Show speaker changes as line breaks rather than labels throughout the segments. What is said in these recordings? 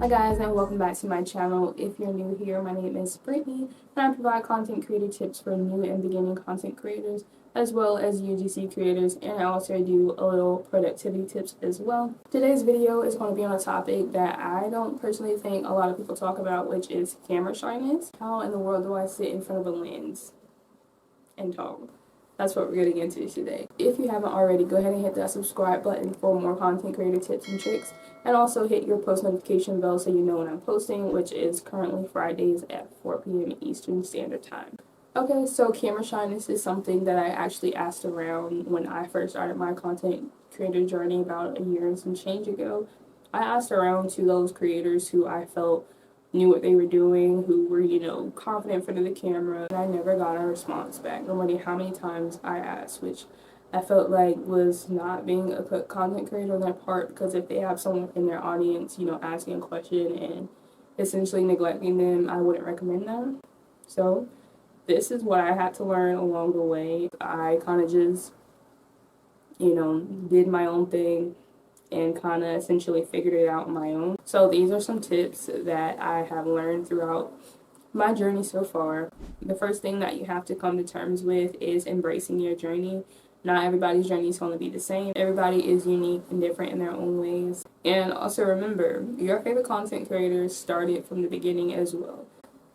guys, and welcome back to my channel. If you're new here, my name is Brittney and I provide content creator tips for new and beginning content creators as well as UGC creators, and I also do a little productivity tips as well. Today's video is going to be on a topic that I don't personally think a lot of people talk about, which is camera shyness. How in the world do I sit in front of a lens and talk? That's what we're getting into today. If you haven't already, go ahead and hit that subscribe button for more content creator tips and tricks. And also hit your post notification bell so you know when I'm posting, which is currently Fridays at 4 p.m. Eastern Standard Time. Okay, so camera shyness is something that I actually asked around when I first started my content creator journey about a year and some change ago. I asked around to those creators who I felt knew what they were doing, who were, confident in front of the camera, and I never got a response back, no matter how many times I asked, which I felt like was not being a content creator on their part, because if they have someone in their audience, asking a question and essentially neglecting them, I wouldn't recommend them. So this is what I had to learn along the way. I kind of just, did my own thing and kind of essentially figured it out on my own. So these are some tips that I have learned throughout my journey so far. The first thing that you have to come to terms with is embracing your journey. Not everybody's journey is going to be the same. Everybody is unique and different in their own ways. And also remember, your favorite content creators started from the beginning as well.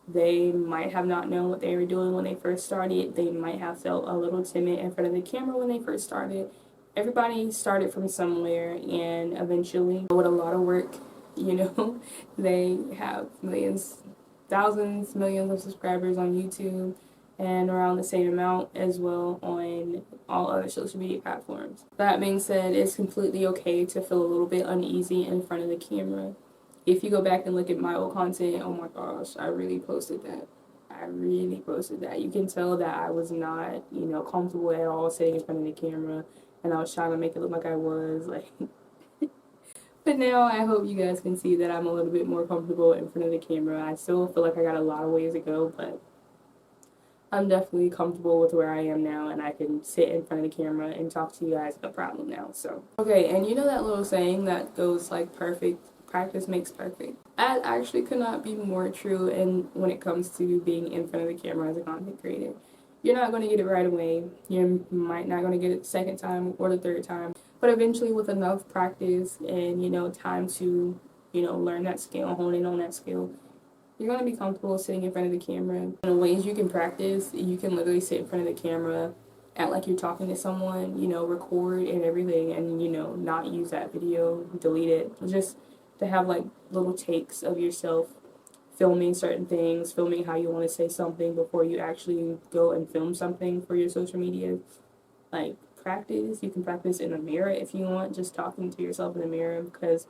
They might have not known what they were doing when they first started. They might have felt a little timid in front of the camera when they first started. Everybody started from somewhere, and eventually, with a lot of work, they have millions, thousands, millions of subscribers on YouTube, and around the same amount as well on all other social media platforms. That being said, it's completely okay to feel a little bit uneasy in front of the camera. If you go back and look at my old content, oh my gosh, I really posted that. You can tell that I was not, comfortable at all sitting in front of the camera, and I was trying to make it look like I was, But now I hope you guys can see that I'm a little bit more comfortable in front of the camera. I still feel like I got a lot of ways to go, but I'm definitely comfortable with where I am now, and I can sit in front of the camera and talk to you guys no problem now. So, okay, and you know that little saying that goes like practice makes perfect? That actually could not be more true when it comes to being in front of the camera as a content creator. You're not going to get it right away. You might not going to get it the second time or the third time, but eventually with enough practice and, time to, learn that skill, hone in on that skill, you're going to be comfortable sitting in front of the camera. And the ways you can practice, you can literally sit in front of the camera, act like you're talking to someone, record and everything, and, not use that video, delete it. Just to have, little takes of yourself filming certain things, filming how you want to say something before you actually go and film something for your social media. Practice. You can practice in the mirror if you want, just talking to yourself in the mirror, because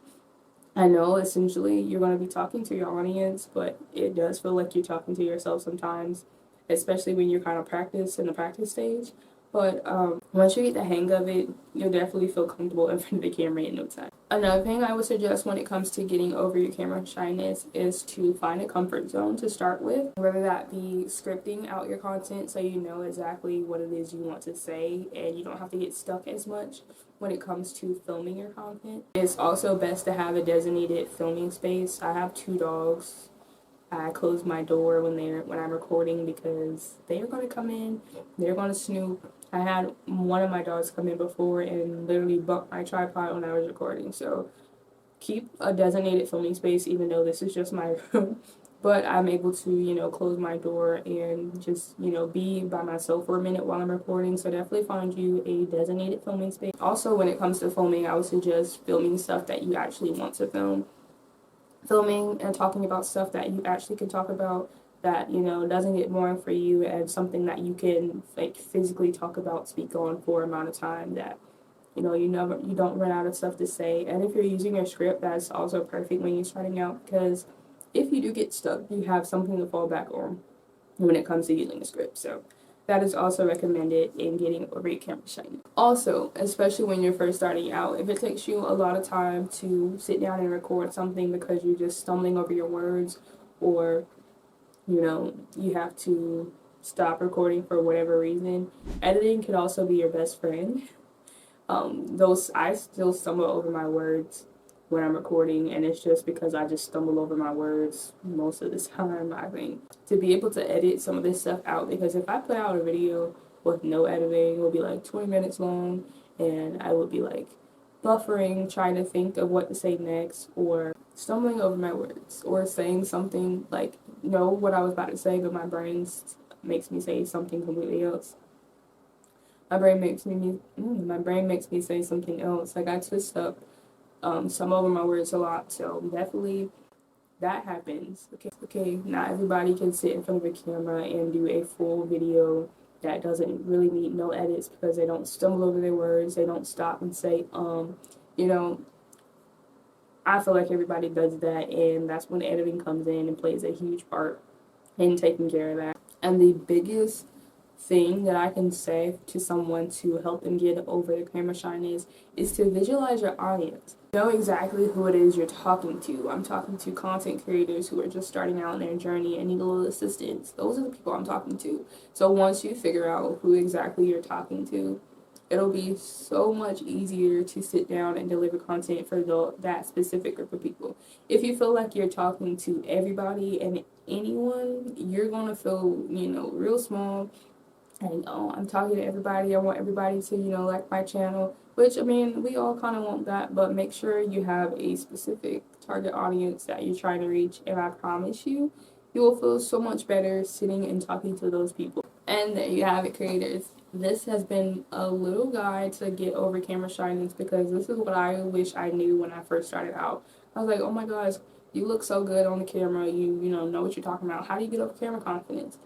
I know essentially you're going to be talking to your audience, but it does feel like you're talking to yourself sometimes, especially when you're kind of in the practice stage. But once you get the hang of it, you'll definitely feel comfortable in front of the camera in no time. Another thing I would suggest when it comes to getting over your camera shyness is to find a comfort zone to start with, whether that be scripting out your content so you know exactly what it is you want to say and you don't have to get stuck as much when it comes to filming your content. It's also best to have a designated filming space. I have 2 dogs. I close my door when I'm recording because they are going to come in, they're going to snoop. I had one of my dogs come in before and literally bumped my tripod when I was recording. So keep a designated filming space, even though this is just my room. But I'm able to, close my door and just, be by myself for a minute while I'm recording. So definitely find you a designated filming space. Also, when it comes to filming, I would suggest filming stuff that you actually want to film. Filming and talking about stuff that you actually can talk about, that doesn't get boring for you, and something that you can physically talk about, speak on for an amount of time, that you don't run out of stuff to say. And if you're using your script, that's also perfect when you're starting out, because if you do get stuck, you have something to fall back on when it comes to using a script. So that is also recommended in getting over your camera shyness. Also, especially when you're first starting out, if it takes you a lot of time to sit down and record something because you're just stumbling over your words, or you have to stop recording for whatever reason, editing can also be your best friend. I still stumble over my words when I'm recording, and it's just because I just stumble over my words most of the time. I think to be able to edit some of this stuff out, because if I put out a video with no editing, it will be like 20 minutes long, and I would be like buffering, trying to think of what to say next, or stumbling over my words, or saying something like know what I was about to say, but my brain makes me say something completely else. My brain makes me say something else. Like I twist up some over my words a lot, so definitely that happens. Okay, not everybody can sit in front of a camera and do a full video that doesn't really need no edits, because they don't stumble over their words, they don't stop and say you know. I feel like everybody does that, and that's when editing comes in and plays a huge part in taking care of that. And the biggest thing that I can say to someone to help them get over the camera shyness is to visualize your audience. Know exactly who it is you're talking to. I'm talking to content creators who are just starting out in their journey and need a little assistance. Those are the people I'm talking to. So once you figure out who exactly you're talking to, it'll be so much easier to sit down and deliver content for that specific group of people. If you feel like you're talking to everybody and anyone, you're going to feel, real small. And I'm talking to everybody. I want everybody to, like my channel. Which, I mean, we all kind of want that. But make sure you have a specific target audience that you're trying to reach. And I promise you, you will feel so much better sitting and talking to those people. And there you have it, creators. This has been a little guide to get over camera shyness, because this is what I wish I knew when I first started out. I was like, oh my gosh, you look so good on the camera. You know what you're talking about. How do you get over camera confidence?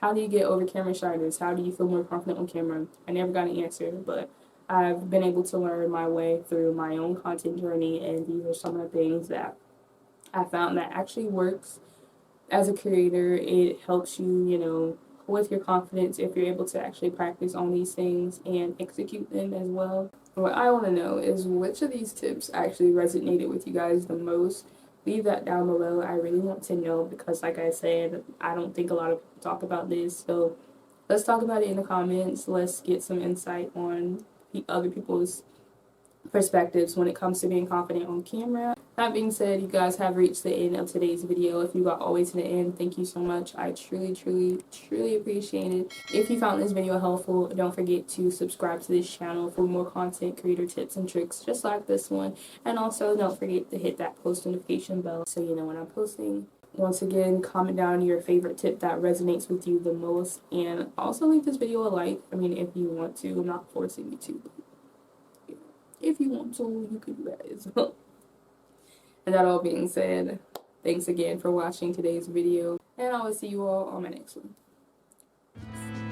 How do you get over camera shyness? How do you feel more confident on camera? I never got an answer, but I've been able to learn my way through my own content journey, and these are some of the things that I found that actually works. As a creator, it helps you, with your confidence if you're able to actually practice on these things and execute them as well. What I want to know is which of these tips actually resonated with you guys the most. Leave that down below. I really want to know, because like I said, I don't think a lot of people talk about this. So let's talk about it in the comments. Let's get some insight on other people's perspectives when it comes to being confident on camera. That being said, you guys have reached the end of today's video. If you got all the way to the end, thank you so much. I truly appreciate it. If you found this video helpful, don't forget to subscribe to this channel for more content creator tips and tricks just like this one. And also don't forget to hit that post notification bell so you know when I'm posting. Once again, comment down your favorite tip that resonates with you the most, and also leave this video a like. I mean, if you want to. I'm not forcing you to. If you want to, you can do that as well. And that all being said, thanks again for watching today's video, and I will see you all on my next one.